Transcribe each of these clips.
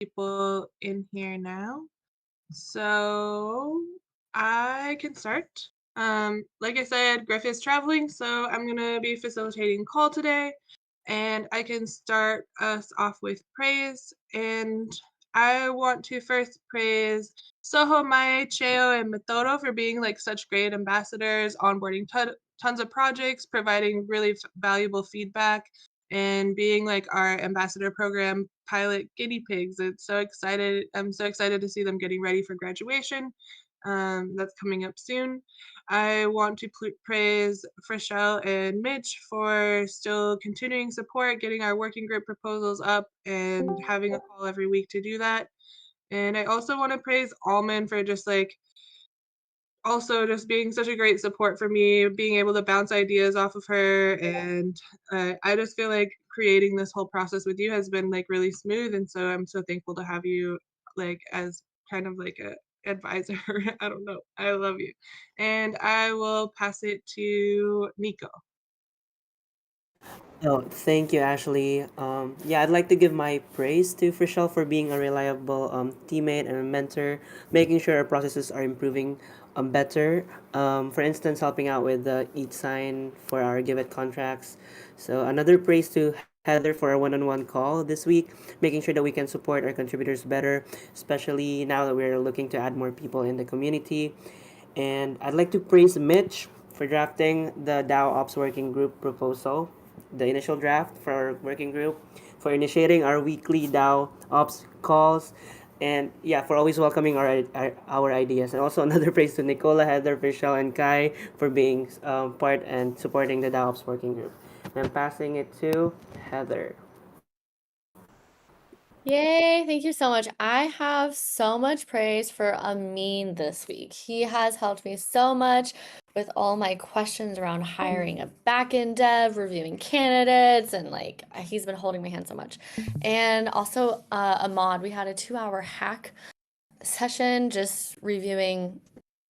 people in here now. So I can start. Like I said, Griff is traveling, so I'm gonna be facilitating call today, and I can start us off with praise. And I want to first praise Soho, Mae, Cheo, and Matoto for being like such great ambassadors, onboarding tons of projects, providing really valuable feedback, and being like our ambassador program pilot guinea pigs. It's so excited. I'm so excited to see them getting ready for graduation. That's coming up soon. I want to praise Freshelle and Mitch for still continuing support, getting our working group proposals up, and having a call every week to do that. And I also want to praise Almond for just like also just being such a great support for me, being able to bounce ideas off of her. And I just feel like creating this whole process with you has been like really smooth. And so I'm so thankful to have you like as kind of like a advisor. I don't know. I love you. And I will pass it to Nico. Oh, thank you, Ashley. Yeah, I'd like to give my praise to Frischel for being a reliable teammate and a mentor, making sure our processes are improving better. For instance, helping out with the each sign for our Giveth contracts. So another praise to Heather for a one-on-one call this week, making sure that we can support our contributors better, especially now that we're looking to add more people in the community. And I'd like to praise Mitch for drafting the DAO Ops Working Group proposal, the initial draft for our working group, for initiating our weekly DAO Ops calls, and yeah, for always welcoming our ideas. And also another praise to Nicola, Heather, Vishal, and Kai for being part and supporting the DAO Ops Working Group. And I'm passing it to Heather. Yay, thank you so much. I have so much praise for Amin this week. He has helped me so much with all my questions around hiring a backend dev, reviewing candidates, and like he's been holding my hand so much. And also Ahmad, we had a 2-hour hack session just reviewing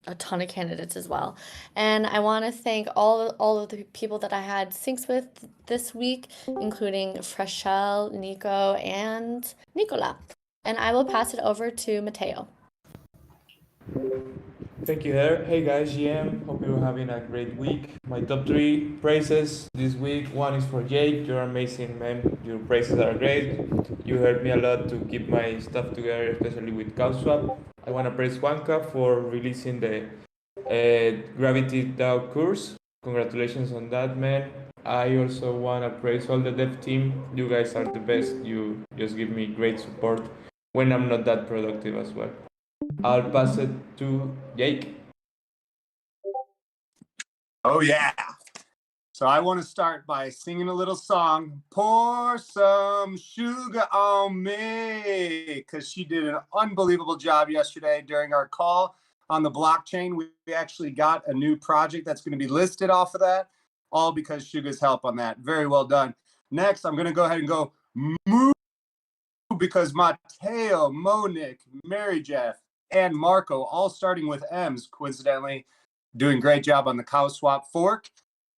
a ton of candidates as well. And I want to thank all of the people that I had syncs with this week, including Freshelle, Nico, and Nicola. And I will pass it over to Mateo. Thank you, Heather. Hey guys, GM. Hope you're having a great week. My top 3 praises this week. One is for Jake. You're amazing, man. Your praises are great. You helped me a lot to keep my stuff together, especially with CowSwap. I want to praise Juanca for releasing the Gravity DAO course. Congratulations on that, man. I also want to praise all the dev team. You guys are the best. You just give me great support when I'm not that productive as well. I'll pass it to Jake. Oh, yeah. So I want to start by singing a little song, Pour Some Sugar on Me, because she did an unbelievable job yesterday during our call on the blockchain. We actually got a new project that's going to be listed off of that, all because Sugar's help on that. Very well done. Next, I'm going to go ahead and go moo, because Mateo, Monique, Mary Jeff, and Marco, all starting with M's, coincidentally, doing great job on the CowSwap fork.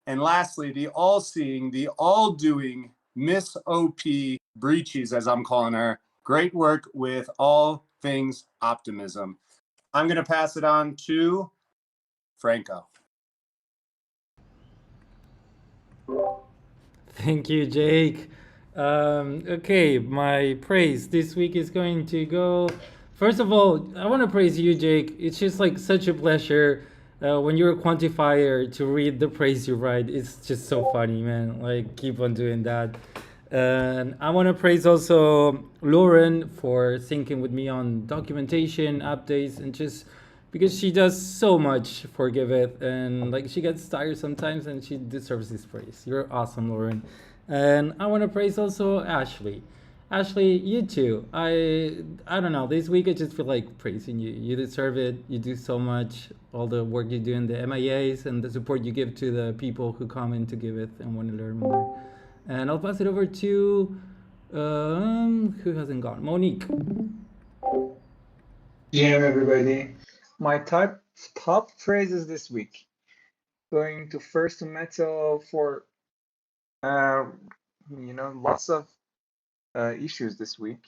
And lastly, the all-seeing, the all-doing Miss OP Breaches, as I'm calling her. Great work with all things optimism. I'm going to pass it on to Franco. Thank you, Jake. Okay, my praise this week is going to go. First of all, I want to praise you, Jake. It's just like such a pleasure when you're a quantifier to read the praise you write. It's just so funny, man. Like, keep on doing that. And I want to praise also Lauren for syncing with me on documentation, updates, and just because she does so much for Giveth, and like she gets tired sometimes and she deserves this praise. You're awesome, Lauren. And I want to praise also Ashley. Ashley, you too. I don't know. This week I just feel like praising you. You deserve it. You do so much. All the work you do in the MIAs and the support you give to the people who come in to Giveth and want to learn more. And I'll pass it over to who hasn't gone? Monique. GM everybody. My top phrases this week. Going to first to Metal for lots of issues this week.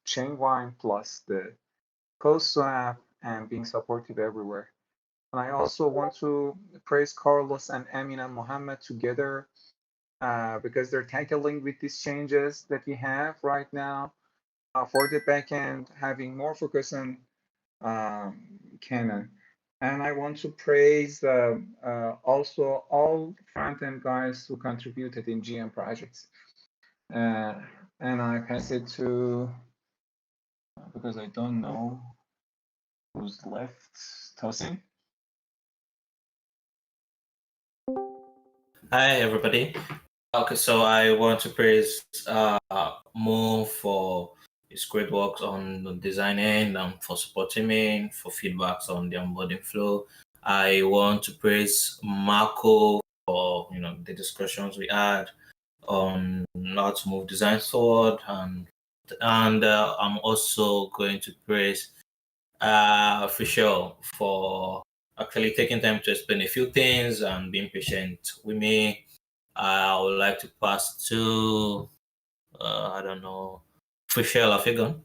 Chainwine plus the Costo app and being supportive everywhere. And I also want to praise Carlos and Amin and Mohammed together because they're tackling with these changes that we have right now for the backend, having more focus on Canon. And I want to praise also all front-end guys who contributed in GM projects. And I pass it to, because I don't know who's left, Tosin. Hi, everybody. Okay, so I want to praise Mo for his great work on the design end and for supporting me, for feedbacks on the onboarding flow. I want to praise Marco for the discussions we had on how to move design forward, and I'm also going to praise Fischel for actually taking time to explain a few things and being patient with me. I would like to pass to, I don't know, Fischel Afigon.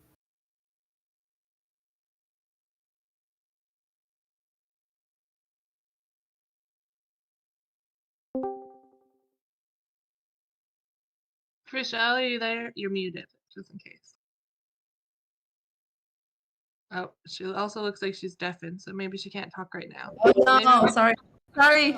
Chriselle, are you there? You're muted, just in case. Oh, she also looks like she's deafened, so maybe she can't talk right now. Oh, no, sorry. Sorry.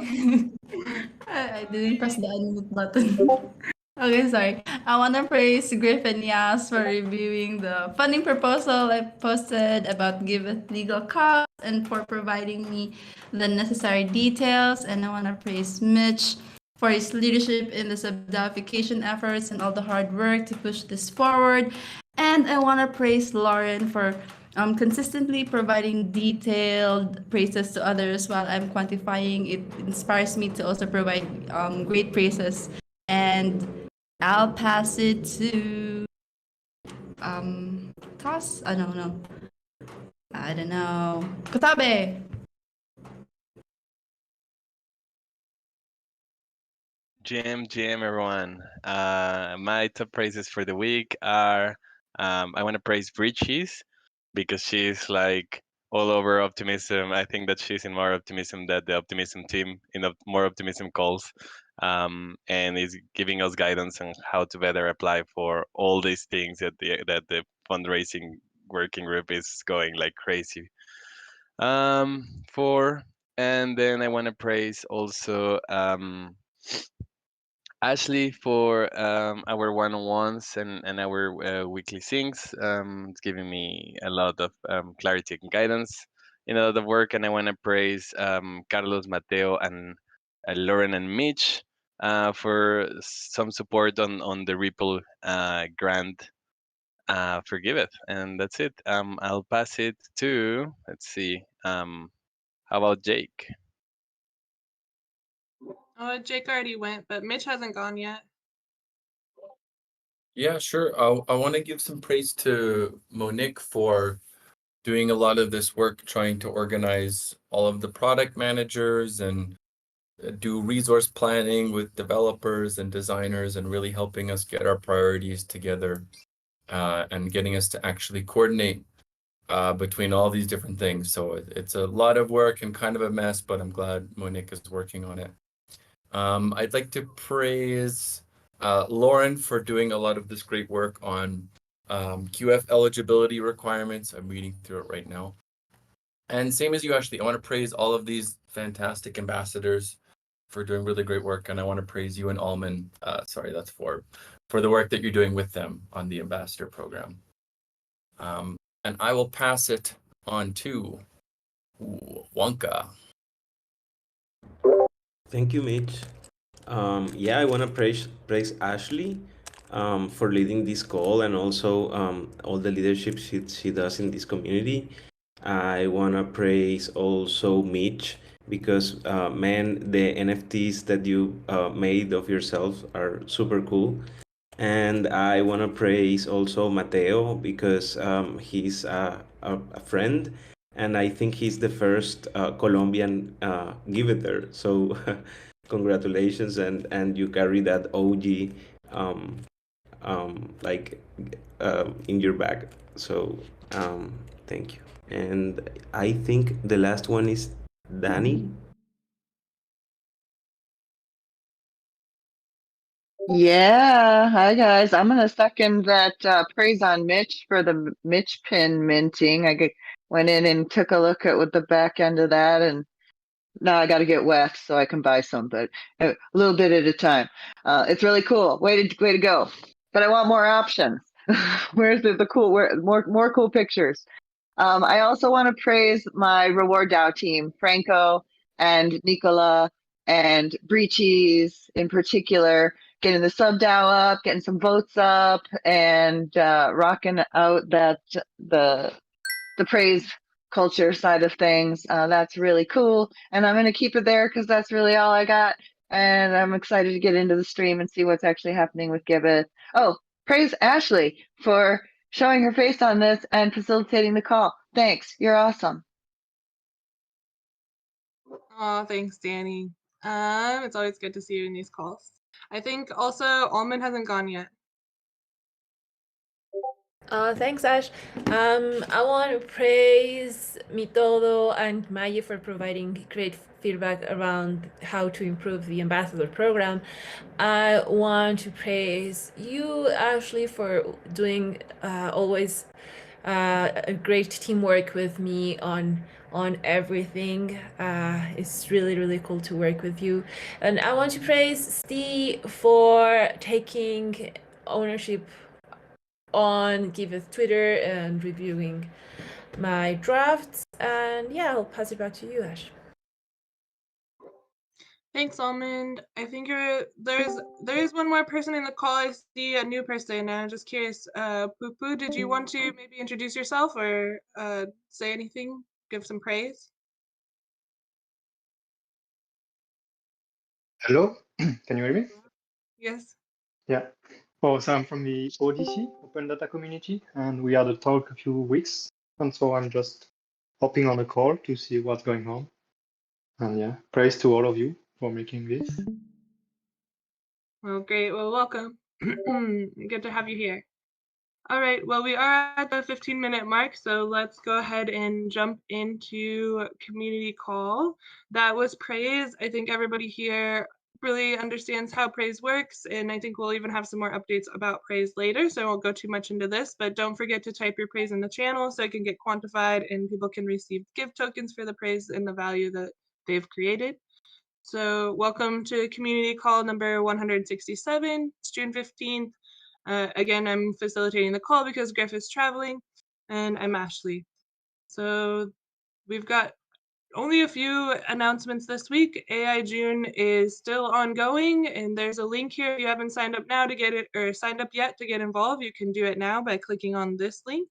I didn't press the unmute button. Okay, sorry. I want to praise Griff and Yas for reviewing the funding proposal I posted about Giveth legal costs and for providing me the necessary details. And I want to praise Mitch for his leadership in the subdivification efforts and all the hard work to push this forward. And I want to praise Lauren for consistently providing detailed praises to others while I'm quantifying. It inspires me to also provide great praises. And I'll pass it to Toss. I don't know. Kotabe. GM, everyone. My top praises for the week are I want to praise Bridges because she's like all over optimism. I think that she's in more optimism than the optimism team in more optimism calls, and is giving us guidance on how to better apply for all these things that the fundraising working group is going like crazy. For and then I want to praise also Ashley for our one-on-ones and our weekly things. It's giving me a lot of clarity and guidance in a lot of work. And I want to praise Carlos, Mateo, and Lauren and Mitch for some support on the Ripple grant for Giveth. And that's it. I'll pass it to, let's see, how about Jake? Oh, Jake already went, but Mitch hasn't gone yet. Yeah, sure. I want to give some praise to Monique for doing a lot of this work, trying to organize all of the product managers and do resource planning with developers and designers and really helping us get our priorities together and getting us to actually coordinate between all these different things. So it's a lot of work and kind of a mess, but I'm glad Monique is working on it. I'd like to praise Lauren for doing a lot of this great work on QF eligibility requirements. I'm reading through it right now. And same as you, Ashley, I want to praise all of these fantastic ambassadors for doing really great work. And I want to praise you and Alman, that's for the work that you're doing with them on the ambassador program. And I will pass it on to Wonka. Thank you, Mitch. Yeah, I want to praise Ashley for leading this call and also all the leadership she does in this community. I want to praise also Mitch because, man, the NFTs that you made of yourself are super cool. And I want to praise also Mateo because he's a friend, and I think he's the first Colombian Givether. So congratulations, and you carry that OG like in your bag. So thank you. And I think the last one is Danny. Yeah, hi guys. I'm gonna second that praise on Mitch for the Mitch pin minting. Went in and took a look at what the back end of that, and now I got to get wax so I can buy some, but a little bit at a time. It's really cool. Way to go! But I want more options. Where's the cool? Where more cool pictures? I also want to praise my Reward DAO team, Franco and Nicola and Breachies in particular, getting the sub DAO up, getting some votes up, and rocking out the praise culture side of things. That's really cool, and I'm going to keep it there because that's really all I got. And I'm excited to get into the stream and see what's actually happening with Giveth. Oh, praise Ashley for showing her face on this and facilitating the call. Thanks. You're awesome. Oh, thanks, Danny. It's always good to see you in these calls. I think also Almond hasn't gone yet. Thanks, Ash. I want to praise Mitodo and Maya for providing great feedback around how to improve the ambassador program. I want to praise you, Ashley, for doing always a great teamwork with me on everything. It's really cool to work with you. And I want to praise Steve for taking ownership on Giveth Twitter and reviewing my drafts. And yeah, I'll pass it back to you, Ash. Thanks, Almond. I think there's one more person in the call. I see a new person, and I'm just curious. Poo, did you want to maybe introduce yourself or say anything? Give some praise. Hello, can you hear me? Yes. Yeah. Oh, so I'm from the ODC, Open Data Community, and we had a talk a few weeks, and so I'm just hopping on a call to see what's going on. And yeah, praise to all of you for making this. Well, great. Well, welcome. Good to have you here. All right. Well, we are at the 15-minute mark, so let's go ahead and jump into community call. That was praise. I think everybody here really understands how praise works, and I think we'll even have some more updates about praise later, so I won't go too much into this, but don't forget to type your praise in the channel so it can get quantified and people can receive give tokens for the praise and the value that they've created. So welcome to community call number 167. It's June 15th. Again, I'm facilitating the call because Griff is traveling, and I'm Ashley. So we've got only a few announcements this week. AI June is still ongoing, and there's a link here. If you haven't signed up now to get it, or signed up yet to get involved, you can do it now by clicking on this link.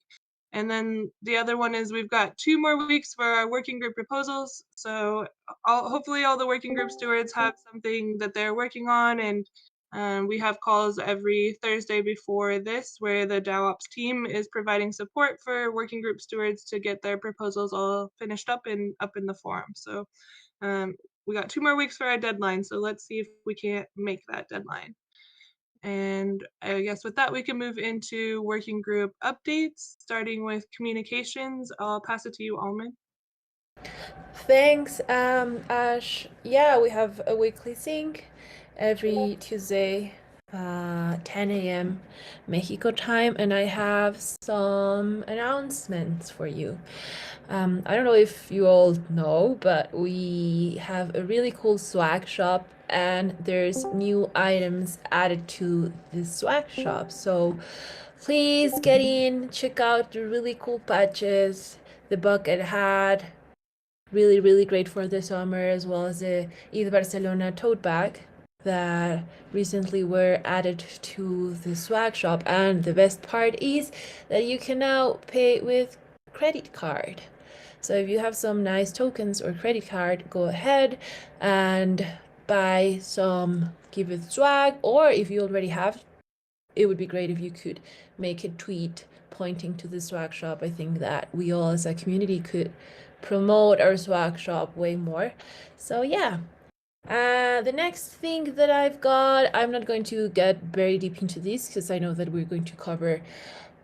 And then the other one is we've got 2 more weeks for our working group proposals. So hopefully all the working group stewards have something that they're working on, and we have calls every Thursday before this where the DAOOps team is providing support for working group stewards to get their proposals all finished up and up in the forum. So we got 2 more weeks for our deadline, so let's see if we can't make that deadline. And I guess with that, we can move into working group updates, starting with communications. I'll pass it to you, Almond. Thanks, Ash. Yeah, we have a weekly sync every Tuesday, 10 a.m. Mexico time, and I have some announcements for you. I don't know if you all know, but we have a really cool swag shop, and there's new items added to the swag shop. So please get in, check out the really cool patches, the bucket hat, really great for the summer, as well as the Eid Barcelona tote bag that recently were added to the swag shop. And the best part is that you can now pay with credit card. So if you have some nice tokens or credit card, go ahead and buy some Giveth swag, or if you already have, it would be great if you could make a tweet pointing to the swag shop. I think that we all as a community could promote our swag shop way more. So yeah, The next thing that I've got, I'm not going to get very deep into this because I know that we're going to cover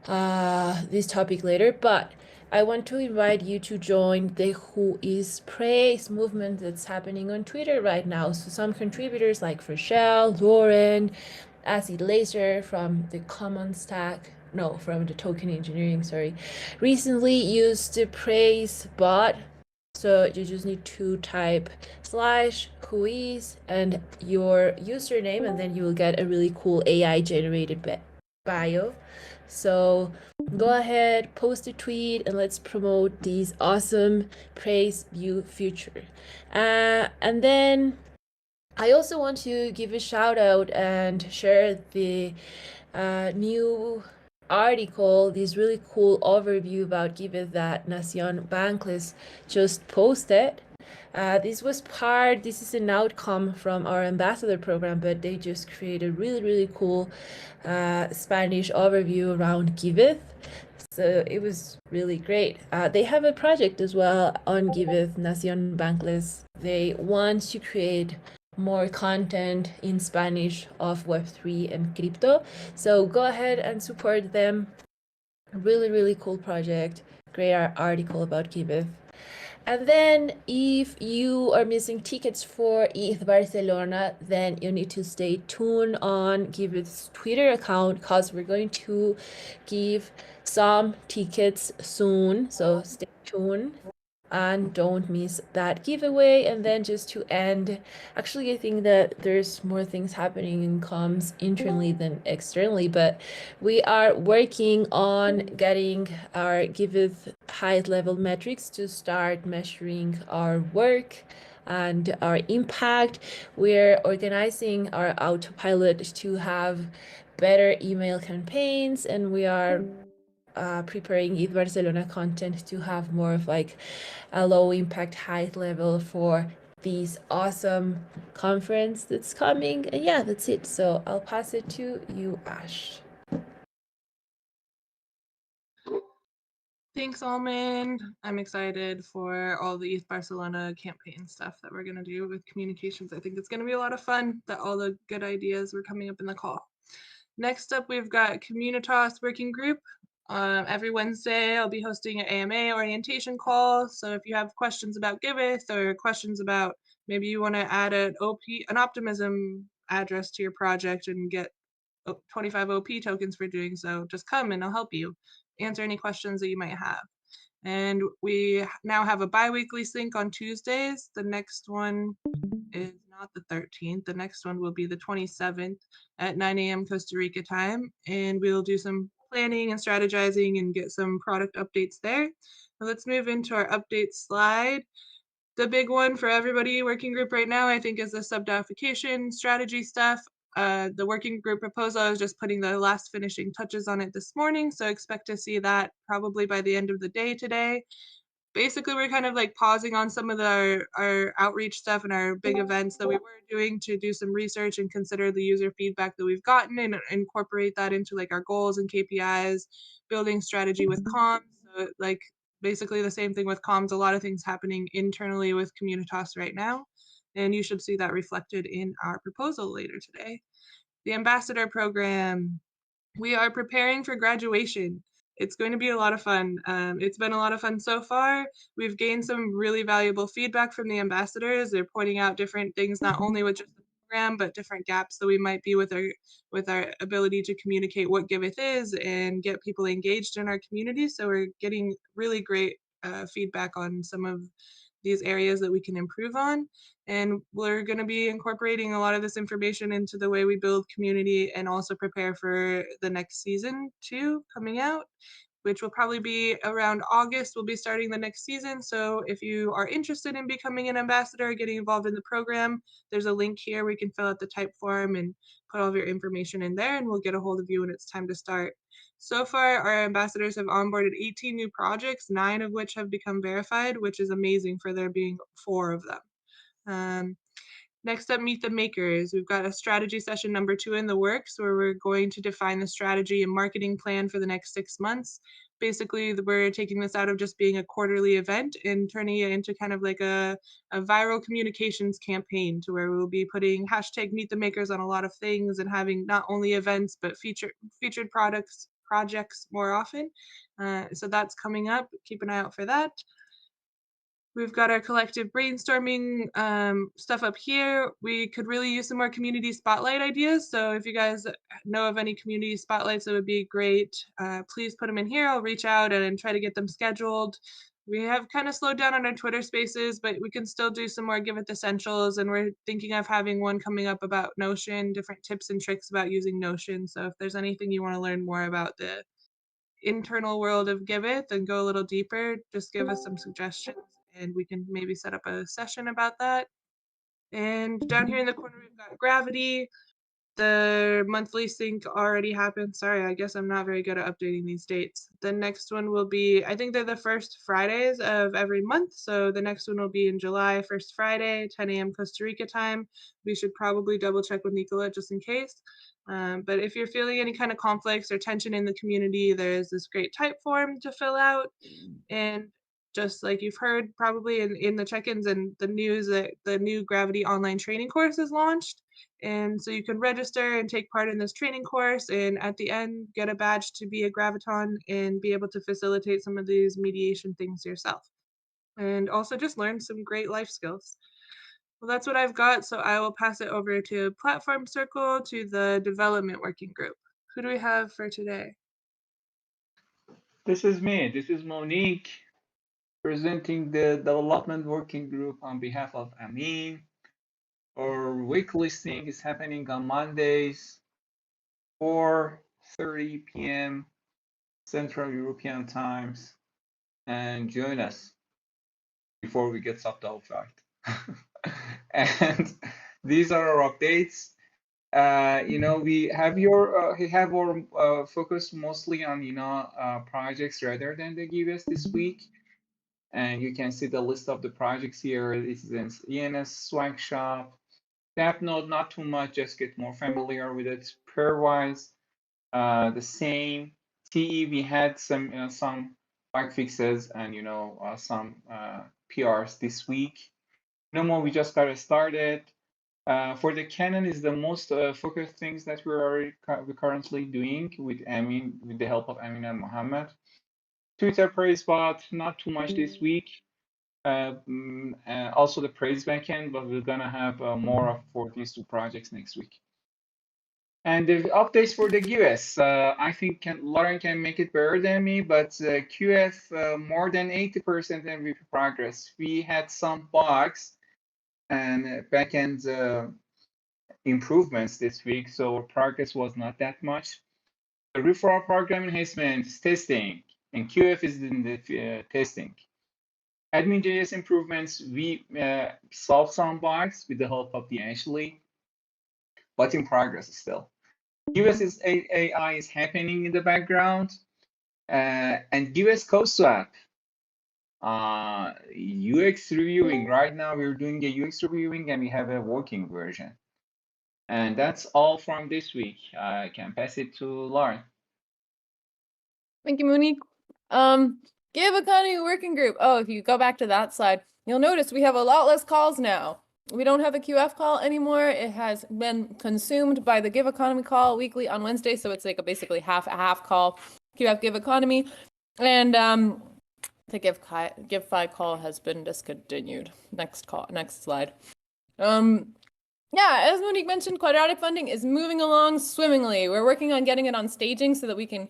this topic later, but I want to invite you to join the Who is Praise movement that's happening on Twitter right now. So some contributors like Rochelle, Lauren, Acid Laser from the Common Stack, no, from the Token Engineering, sorry, recently used the Praise bot. So you just need to type /whois and your username, and then you will get a really cool AI generated bio. So go ahead, post a tweet, and let's promote these awesome Praise View future. And then I also want to give a shout out and share the new article, this really cool overview about Giveth that Nacion Bankless just posted. This is an outcome from our ambassador program, but they just created a really, really cool Spanish overview around Giveth. So it was really great. They have a project as well on Giveth, Nacion Bankless. They want to create more content in Spanish of Web3 and crypto. So go ahead and support them. Really, really cool project. Great article about Giveth. And then if you are missing tickets for ETH Barcelona, then you need to stay tuned on Giveth's Twitter account because we're going to give some tickets soon. So stay tuned and don't miss that giveaway. And then just to end, actually I think that there's more things happening in comms internally than externally, but we are working on getting our Giveth high level metrics to start measuring our work and our impact. We're organizing our autopilot to have better email campaigns, and we are preparing ETH Barcelona content to have more of like a low impact, high level for this awesome conference that's coming. And yeah, that's it. So I'll pass it to you, Ash. Thanks, Almond. I'm excited for all the ETH Barcelona campaign stuff that we're going to do with communications. I think it's going to be a lot of fun, that all the good ideas were coming up in the call. Next up, we've got Communitas Working Group. Every Wednesday, I'll be hosting an AMA orientation call. So if you have questions about Giveth or questions about maybe you want to add an optimism address to your project and get 25 OP tokens for doing so, just come and I'll help you answer any questions that you might have. And we now have a bi-weekly sync on Tuesdays. The next one is not the 13th. The next one will be the 27th at 9 a.m. Costa Rica time. And we'll do some planning and strategizing and get some product updates there. Now let's move into our update slide. The big one for everybody working group right now, I think, is the subdaification strategy stuff. The working group proposal, I was just putting the last finishing touches on it this morning, so expect to see that probably by the end of the day today. Basically, we're kind of like pausing on some of our outreach stuff and our big events that we were doing to do some research and consider the user feedback that we've gotten and incorporate that into like our goals and KPIs, building strategy with comms. So like basically the same thing with comms, a lot of things happening internally with Communitas right now. And you should see that reflected in our proposal later today. The ambassador program, we are preparing for graduation. It's going to be a lot of fun. It's been a lot of fun so far. We've gained some really valuable feedback from the ambassadors. They're pointing out different things, not only with just the program, but different gaps that we might be with our ability to communicate what Giveth is and get people engaged in our community. So we're getting really great feedback on some of these areas that we can improve on. And we're going to be incorporating a lot of this information into the way we build community and also prepare for the next season too, coming out, which will probably be around August. We'll be starting the next season. So if you are interested in becoming an ambassador, getting involved in the program, there's a link here where you can fill out the type form and put all of your information in there, and we'll get a hold of you when it's time to start. So far, our ambassadors have onboarded 18 new projects, 9 of which have become verified, which is amazing for there being 4 of them. Next up, Meet the Makers. We've got a strategy session number 2 in the works where we're going to define the strategy and marketing plan for the next 6 months. basically we're taking this out of just being a quarterly event and turning it into kind of like a viral communications campaign, to where we'll be putting hashtag Meet the Makers on a lot of things and having not only events but featured projects more often. So that's coming up. Keep an eye out for that. We've got our collective brainstorming stuff up here. We could really use some more community spotlight ideas. So if you guys know of any community spotlights, it would be great. Please put them in here. I'll reach out and try to get them scheduled. We have kind of slowed down on our Twitter spaces, but we can still do some more Giveth Essentials. And we're thinking of having one coming up about Notion, different tips and tricks about using Notion. So if there's anything you want to learn more about the internal world of Giveth and go a little deeper, just give us some suggestions and we can maybe set up a session about that. And down here in the corner, we've got Gravity. The monthly sync already happened. Sorry, I guess I'm not very good at updating these dates. The next one will be, I think they're the first Fridays of every month. So the next one will be in July, first Friday, 10 a.m. Costa Rica time. We should probably double check with Nicola just in case. But if you're feeling any kind of conflicts or tension in the community, there's this great type form to fill out. And just like you've heard probably in the check-ins and the news, that the new Gravity online training course is launched. And so you can register and take part in this training course, and at the end get a badge to be a Graviton and be able to facilitate some of these mediation things yourself. And also just learn some great life skills. Well, that's what I've got, so I will pass it over to Platform Circle, to the Development Working Group. Who do we have for today? This is me. This is Monique, presenting the Development Working Group on behalf of Amin. Our weekly thing is happening on Mondays, 4:30 p.m. Central European times, and join us before we get subbed out. And these are our updates. We have our focus mostly on projects rather than the Giveth this week. And you can see the list of the projects here. This is an ENS swag shop. Tap node, not too much, just get more familiar with it. Pairwise, the same. TE, we had some bug fixes and some PRs this week. No more, we just got started. For the Canon is the most focused things that we're currently doing with Amin, with the help of Amin and Mohammed. Twitter praise bot, not too much this week. Also the praise backend, but we're gonna have more for these two projects next week. And the updates for the QS, I think Lauren can make it better than me, but QF more than 80% MVP progress. We had some bugs and backend improvements this week, so progress was not that much. The referral program enhancement is testing, and QF is in the testing. Admin.js improvements, we solved some bugs with the help of the Ashley, but in progress still. US AI is happening in the background, and US code swap. UX reviewing, right now we're doing a UX reviewing and we have a working version. And that's all from this week. I can pass it to Lauren. Thank you, Monique. Give Economy Working Group. Oh, if you go back to that slide, you'll notice we have a lot less calls now. We don't have a QF call anymore. It has been consumed by the Give Economy call weekly on Wednesday, so it's like a basically half call. QF Give Economy, and the Give Fi call has been discontinued. Next slide. Yeah, as Monique mentioned, quadratic funding is moving along swimmingly. We're working on getting it on staging so that we can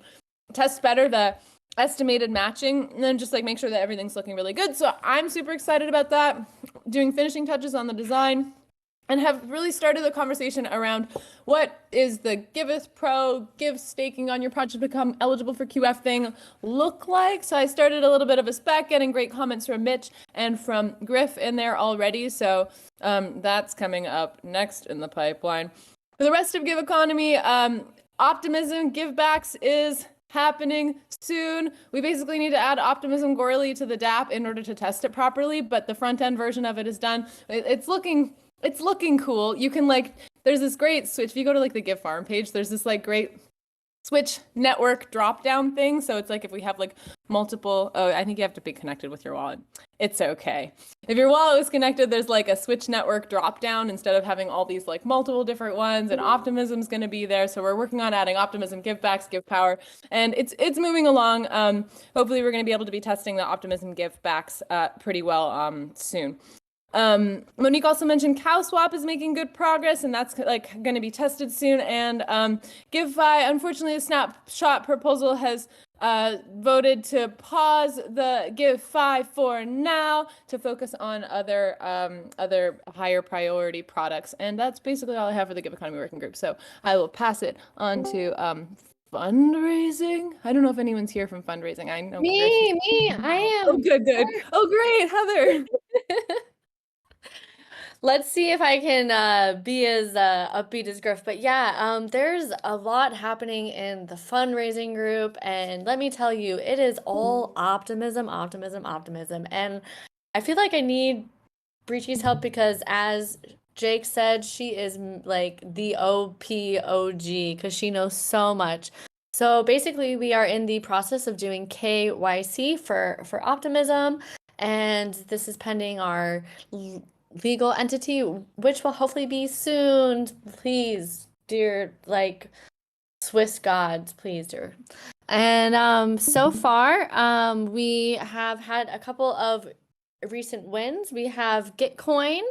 test better the estimated matching and then just like make sure that everything's looking really good. So I'm super excited about that, doing finishing touches on the design, and have really started the conversation around what is the Giveth Pro Give staking on your project to become eligible for QF thing look like. So I started a little bit of a spec, getting great comments from Mitch and from Griff in there already. So that's coming up next in the pipeline. For the rest of Give Economy, Optimism Givebacks is happening soon. We basically need to add Optimism Gorley to the DApp in order to test it properly, but the front end version of it is done. It's looking cool. You can there's this great switch. If you go to the Give Farm page, there's this great switch network drop down thing. So it's like if we have like multiple, oh, I think you have to be connected with your wallet. It's okay. If your wallet is connected, there's like a switch network drop down instead of having all these like multiple different ones, and Optimism's going to be there. So we're working on adding Optimism, Give Backs, Give Power, and it's moving along. Hopefully we're going to be able to be testing the Optimism Give Backs pretty well soon. Monique also mentioned Cow Swap is making good progress, and that's like going to be tested soon. And GiveFi, unfortunately, the snapshot proposal has voted to pause the GiveFi for now to focus on other higher priority products. And that's basically all I have for the Give Economy Working Group. So I will pass it on to fundraising. I don't know if anyone's here from fundraising. I know Me, I am. Oh, good. Oh, great, Heather. Let's see if I can be as upbeat as Griff. But yeah, there's a lot happening in the fundraising group, and let me tell you, it is all optimism. And I feel like I need Breachy's help because, as Jake said, she is like the OPOG because she knows so much. So basically, we are in the process of doing KYC for Optimism, and this is pending our legal entity, which will hopefully be soon. Please, dear, like Swiss gods, please, dear. And so far, we have had a couple of recent wins. We have Gitcoin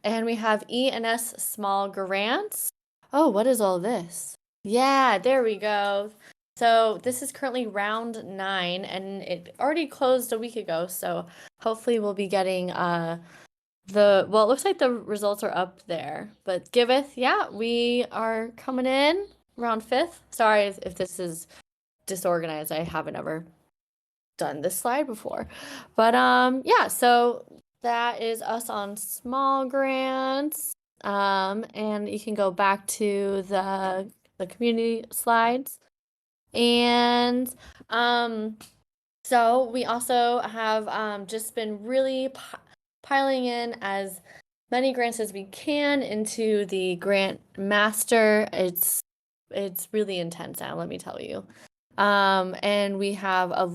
and we have E&S small grants. Oh, what is all this? Yeah, there we go. So this is currently round 9 and it already closed a week ago. So hopefully we'll be getting well, it looks like the results are up there, but Giveth, yeah, we are coming in round 5th. Sorry if this is disorganized. I haven't ever done this slide before, but yeah, so that is us on small grants. And you can go back to the community slides, and so we also have just been really piling in as many grants as we can into the grant master. It's really intense now, let me tell you. And we have a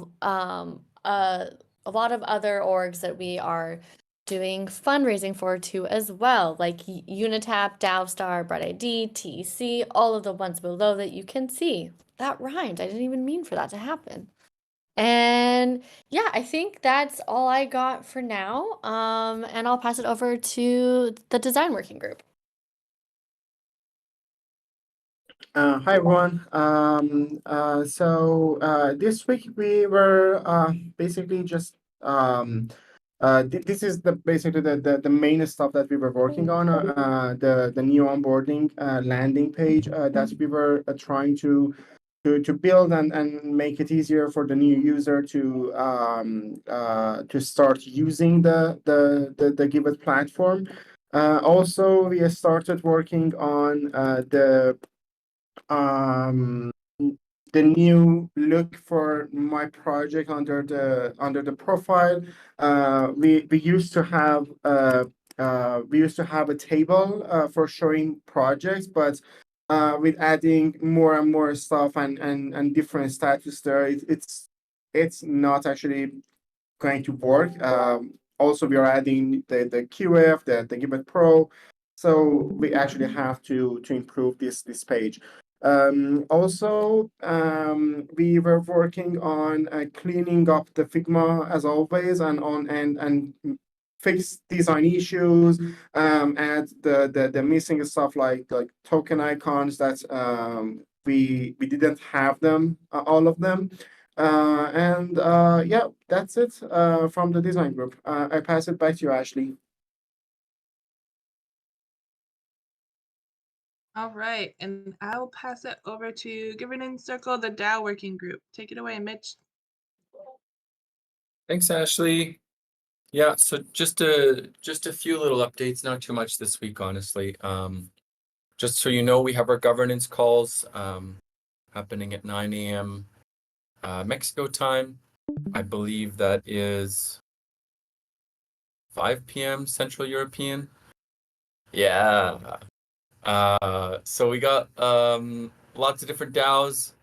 lot of other orgs that we are doing fundraising for too as well, like Unitap, DAOstar, Bright ID, TEC, all of the ones below that you can see. That rhymed. I didn't even mean for that to happen. And yeah, I think that's all I got for now. And I'll pass it over to the design working group. Hi everyone. This week we were basically just this is basically the main stuff that we were working on. The new onboarding landing page that we were trying to build and make it easier for the new user to start using the Giveth platform. Also, we started working on the new look for my project under the profile. We used to have a table for showing projects, but with adding more and more stuff and different status there, it's not actually going to work. Also, we are adding the QF, the Giveth Pro, so we actually have to improve this page. Also, we were working on cleaning up the Figma as always, and fix design issues, add the missing stuff like token icons that we didn't have them, all of them. Yeah, that's it from the design group. I pass it back to you, Ashley. All right, and I'll pass it over to Governance Circle, the DAO working group. Take it away, Mitch. Thanks, Ashley. Yeah, so just a few little updates, not too much this week, honestly. Just so you know, we have our governance calls happening at 9 a.m. Mexico time. I believe that is 5 p.m. Central European. Yeah. So we got lots of different DAOs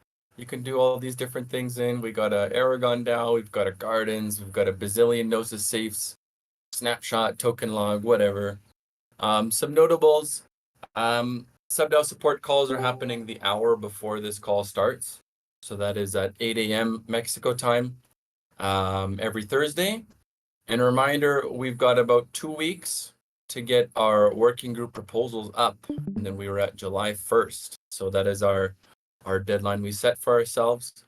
you can do all these different things in. We got a Aragon DAO, we've got a Gardens, we've got a bazillion Gnosis safes, snapshot, token log, whatever. Some notables. SubDAO support calls are happening the hour before this call starts. So that is at 8 a.m. Mexico time every Thursday. And a reminder, we've got about 2 weeks to get our working group proposals up. And then we were at July 1st. So that is our deadline we set for ourselves.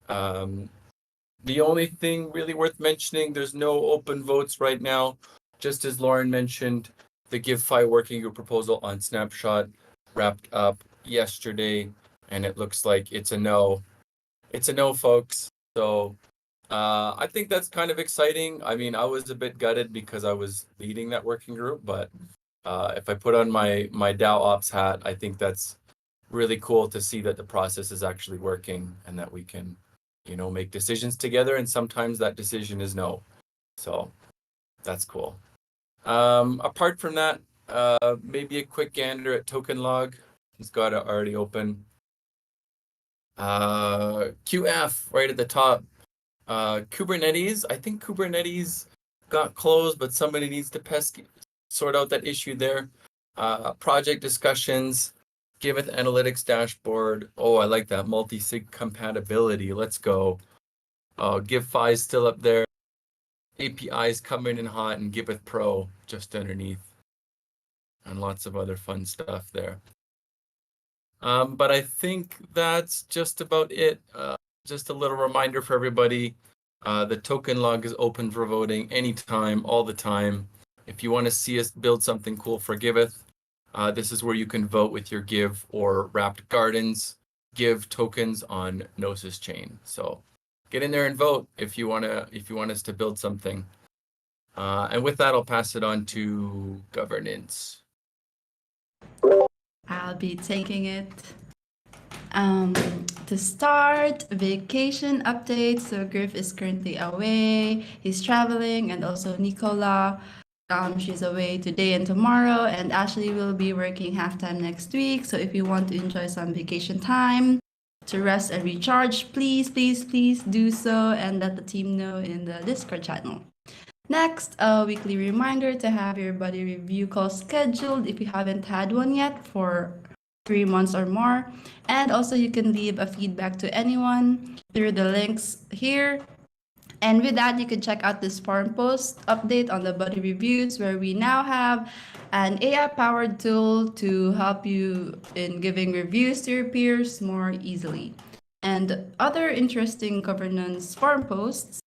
The only thing really worth mentioning, there's no open votes right now. Just as Lauren mentioned, the GiveFi working group proposal on Snapshot wrapped up yesterday, and it looks like it's a no. It's a no, folks. So I think that's kind of exciting. I mean, I was a bit gutted because I was leading that working group, but if I put on my DAO ops hat, I think that's really cool to see that the process is actually working and that we can, make decisions together. And sometimes that decision is no. So that's cool. Apart from that, maybe a quick gander at token log. It's got it already open. QF right at the top. Kubernetes, I think Kubernetes got closed, but somebody needs to sort out that issue there. Project discussions, Giveth analytics dashboard. Oh, I like that. Multi-sig compatibility. Let's go. GiveFi is still up there. APIs coming in hot, and Giveth Pro just underneath. And lots of other fun stuff there. But I think that's just about it. Just a little reminder for everybody. The token log is open for voting anytime, all the time. If you want to see us build something cool for Giveth, this is where you can vote with your Give or Wrapped Gardens Give tokens on Gnosis chain. So get in there and vote if you want us to build something. And with that, I'll pass it on to governance. I'll be taking it. To start, vacation update. So Griff is currently away. He's traveling, and also Nicola. She's away today and tomorrow, and Ashley will be working half-time next week. So if you want to enjoy some vacation time to rest and recharge, please do so, and let the team know in the Discord channel. Next, a weekly reminder to have your buddy review call scheduled if you haven't had one yet for 3 months or more. And also you can leave a feedback to anyone through the links here. And with that, you can check out this forum post update on the buddy reviews, where we now have an AI-powered tool to help you in giving reviews to your peers more easily. And other interesting governance forum posts,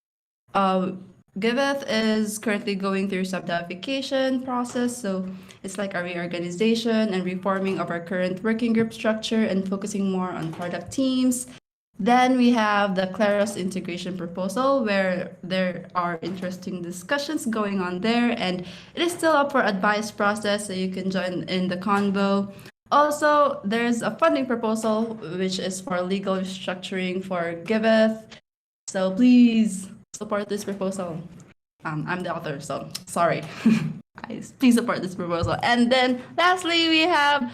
Giveth is currently going through subdaification process, so it's like a reorganization and reforming of our current working group structure and focusing more on product teams. Then we have the Claros integration proposal, where there are interesting discussions going on there, and it is still up for advice process, so you can join in the convo. Also, there's a funding proposal, which is for legal restructuring for Giveth. So please support this proposal. I'm the author, so sorry. Guys, please support this proposal. And then lastly, we have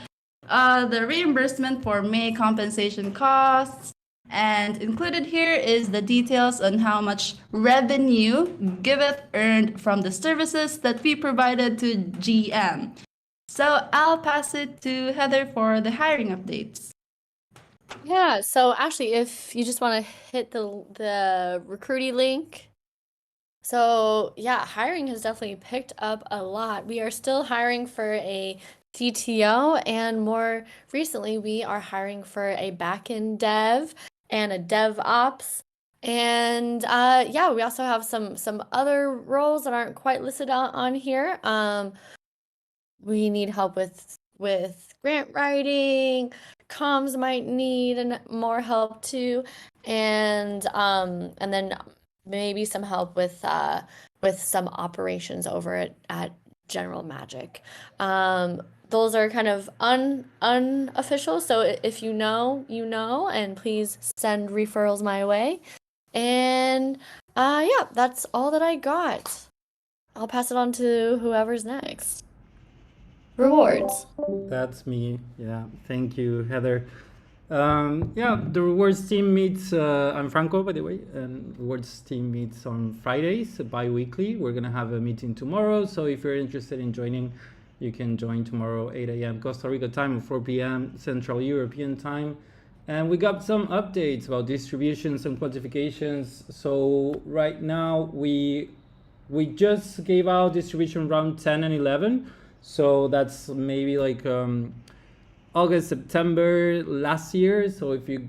the reimbursement for May compensation costs. And included here is the details on how much revenue Giveth earned from the services that we provided to GM. So I'll pass it to Heather for the hiring updates. Yeah, so Ashley, if you just want to hit the recruiting link. So yeah, hiring has definitely picked up a lot. We are still hiring for a CTO, and more recently, we are hiring for a backend dev and a DevOps. And yeah, we also have some other roles that aren't quite listed on here. We need help with grant writing. Comms might need more help too, and then maybe some help with some operations over at General Magic. Those are kind of unofficial, so if you know, you know, and please send referrals my way. And yeah, that's all that I got. I'll pass it on to whoever's next. Rewards. That's me. Yeah, thank you, Heather. Yeah, the rewards team meets. I'm Franco, by the way, and rewards team meets on Fridays, bi-weekly. We're gonna have a meeting tomorrow, so if you're interested in joining, you can join tomorrow, 8 a.m. Costa Rica time and 4 p.m. Central European time. And we got some updates about distributions and quantifications. So right now we just gave out distribution round 10 and 11. So that's maybe like August, September last year. So if you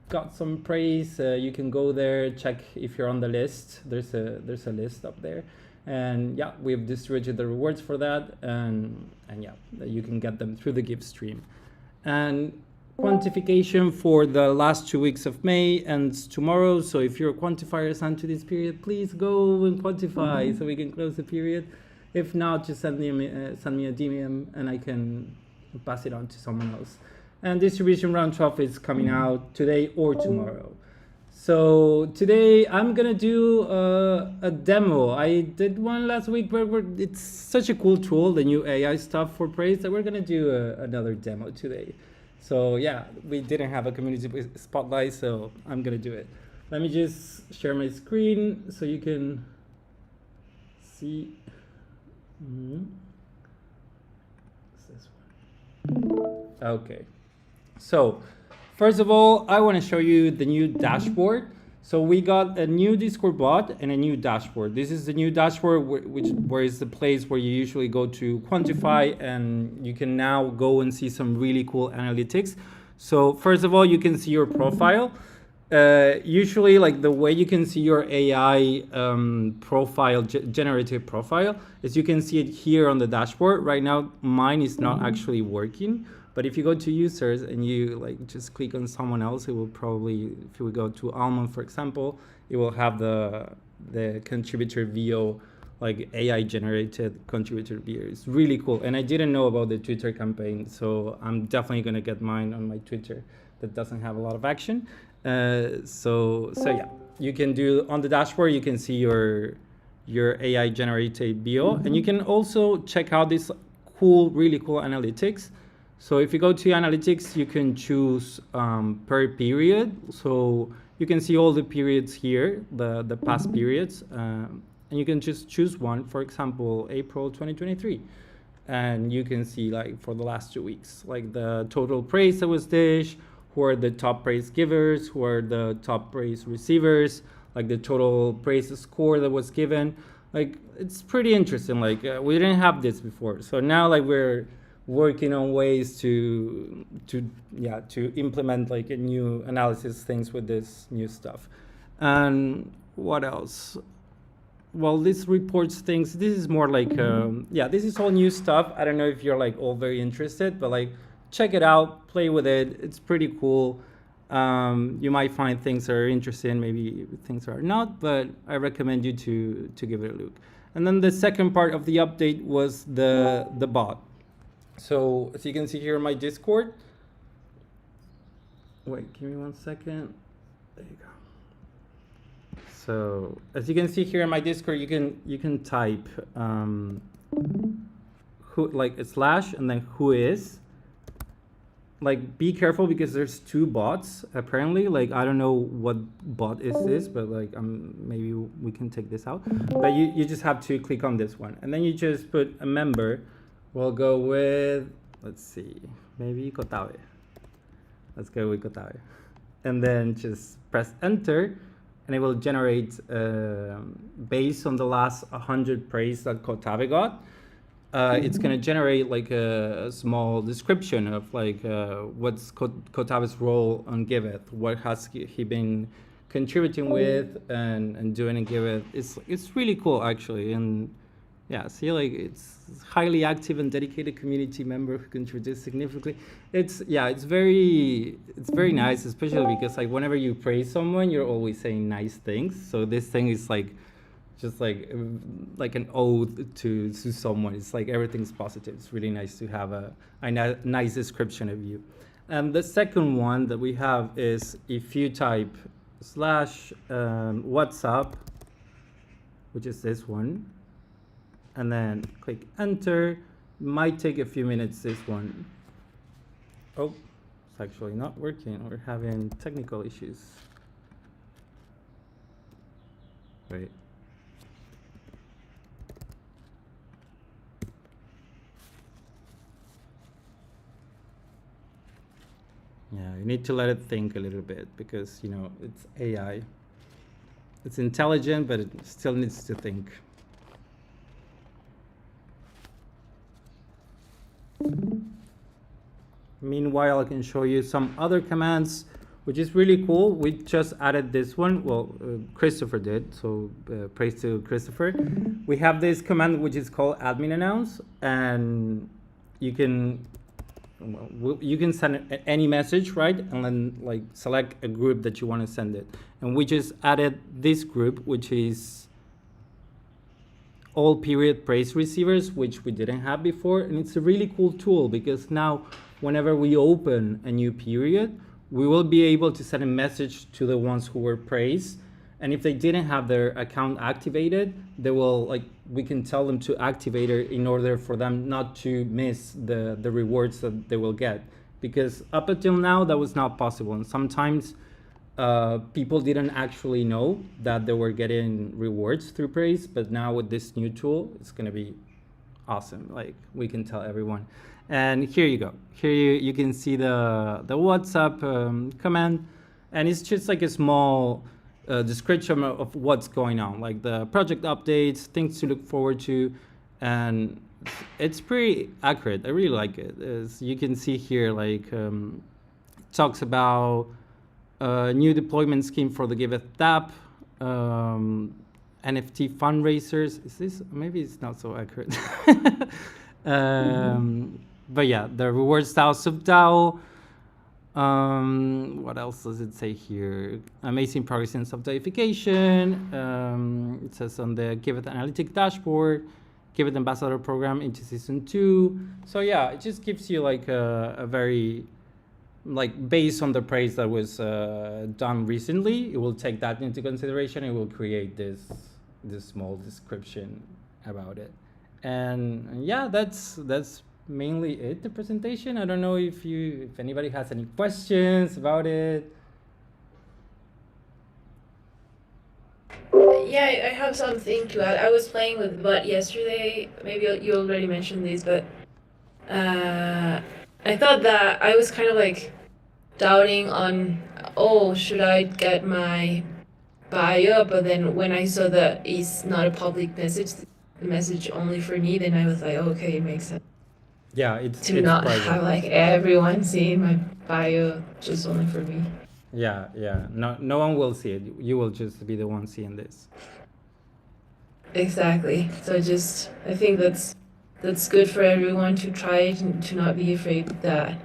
got some praise, you can go there, check if you're on the list. There's a list up there. And yeah, we've distributed the rewards for that, and yeah, you can get them through the Give stream. And quantification for the last 2 weeks of May ends tomorrow. So if you're a quantifier assigned to this period, please go and quantify so we can close the period. If not, just send me a DM and I can pass it on to someone else. And distribution round 12 is coming out today or tomorrow. So today I'm gonna do a demo. I did one last week, but it's such a cool tool, the new AI stuff for praise, that we're gonna do another demo today. So yeah, we didn't have a community spotlight, so I'm gonna do it. Let me just share my screen so you can see. Okay, so first of all, I want to show you the new dashboard. So we got a new Discord bot and a new dashboard. This is the new dashboard, where is the place where you usually go to quantify, and you can now go and see some really cool analytics. So first of all, you can see your profile. Usually, like the way you can see your AI profile, generative profile, is you can see it here on the dashboard. Right now, mine is not actually working. But if you go to users and you like just click on someone else, it will probably, if we go to Almond, for example, it will have the contributor VO, like AI generated contributor VO. It's really cool. And I didn't know about the Twitter campaign, so I'm definitely gonna get mine on my Twitter that doesn't have a lot of action. So yeah, you can do on the dashboard, you can see your AI generated VO, and you can also check out this cool, really cool analytics. So if you go to analytics, you can choose per period. So you can see all the periods here, the past periods, and you can just choose one, for example, April 2023. And you can see like for the last 2 weeks, like the total praise that was dished, who are the top praise givers, who are the top praise receivers, like the total praise score that was given. Like it's pretty interesting. Like we didn't have this before. So now like we're working on ways to implement like a new analysis things with this new stuff. And what else? Well, this reports things. This is more like this is all new stuff. I don't know if you're like all very interested, but like check it out, play with it. It's pretty cool. You might find things that are interesting, maybe things are not, but I recommend you to give it a look. And then the second part of the update was the bot. So as you can see here in my Discord, wait, give me 1 second. There you go. So as you can see here in my Discord, you can type who, like a slash and then who is. Like be careful because there's 2 bots apparently. Like I don't know what bot is this, but like maybe we can take this out. But you just have to click on this one, and then you just put a member. We'll go with, let's see, maybe Kotabe. Let's go with Kotabe. And then just press enter, and it will generate, based on the last 100 praise that Kotabe got, it's going to generate like a small description of like what's Kotabe's role on Giveth, what has he been contributing with and doing in Giveth. It's really cool actually. And yeah, see, like it's highly active and dedicated community member who contributes significantly. It's very nice, especially because like whenever you praise someone, you're always saying nice things. So this thing is like just like an ode to someone. It's like everything's positive. It's really nice to have a nice description of you. And the second one that we have is if you type slash WhatsApp, which is this one, and then click enter. Might take a few minutes, this one. Oh, It's actually not working. We're having technical issues. Wait. Yeah, you need to let it think a little bit because, you know, it's AI. It's intelligent, but it still needs to think. Meanwhile, I can show you some other commands, which is really cool. We just added this one. Well, Christopher did, so praise to Christopher. We have this command which is called admin announce, and you can send any message, right? And then like select a group that you want to send it. And we just added this group, which is all period praise receivers, which we didn't have before. And it's a really cool tool because now whenever we open a new period, we will be able to send a message to the ones who were praised. And if they didn't have their account activated, they will, like, we can tell them to activate it in order for them not to miss the rewards that they will get. Because up until now, that was not possible. And sometimes people didn't actually know that they were getting rewards through praise. But now with this new tool, it's going to be awesome. Like, we can tell everyone. And here you go. Here you can see the WhatsApp command. And it's just like a small description of what's going on, like the project updates, things to look forward to, and it's pretty accurate. I really like it. As you can see here, like talks about a new deployment scheme for the Giveth app, NFT fundraisers. Is this, maybe it's not so accurate. But yeah, the reward style sub-DAO. What else does it say here? Amazing progress in sub-deification. It says on the Giveth Analytic dashboard, Giveth Ambassador program into season 2. So yeah, it just gives you like a very, like based on the praise that was done recently, it will take that into consideration. It will create this small description about it. And yeah, that's mainly it, the presentation. I don't know if anybody has any questions about it. Yeah, I have something to add. I was playing with bot yesterday. Maybe you already mentioned this, but I thought that I was kind of like doubting on, oh, should I get my bio? But then when I saw that it's not a public message, the message only for me, then I was like, oh, okay, it makes sense. Yeah, it's not private. have like everyone seeing my bio, just only for me. Yeah. No one will see it. You will just be the one seeing this. Exactly. So I think that's good for everyone to try it and to not be afraid that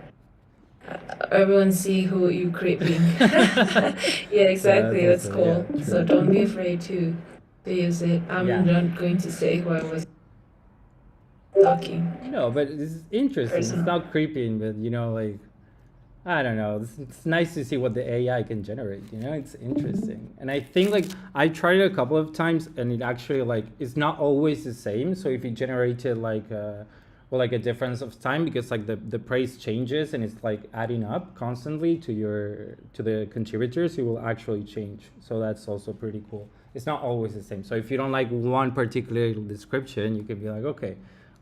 everyone see who you creeping. Yeah, exactly. Yeah, that's also, cool. yeah, So don't be afraid to use it. I'm not going to say who I was talking. No, but it's interesting. It's not creeping, but you know, like, I don't know. It's nice to see what the AI can generate. You know, it's interesting. And I think like I tried it a couple of times, and it actually like it's not always the same. So if you generated like a difference of time, because like the praise changes and it's like adding up constantly to the contributors, it will actually change. So that's also pretty cool. It's not always the same. So if you don't like one particular description, you can be like, okay,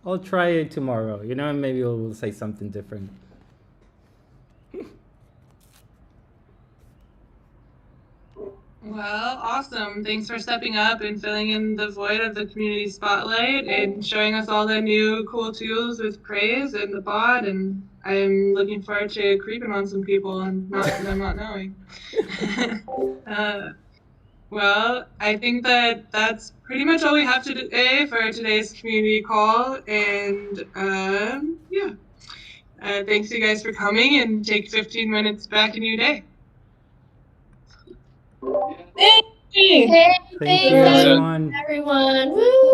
I'll try it tomorrow. You know, and maybe it will say something different. Well, awesome. Thanks for stepping up and filling in the void of the community spotlight and showing us all the new cool tools with praise and the bot. And I'm looking forward to creeping on some people and them not knowing. Well, I think that's pretty much all we have today for today's community call. And yeah, thanks you guys for coming, and take 15 minutes back in your day. Thank you, everyone. Everyone. Woo!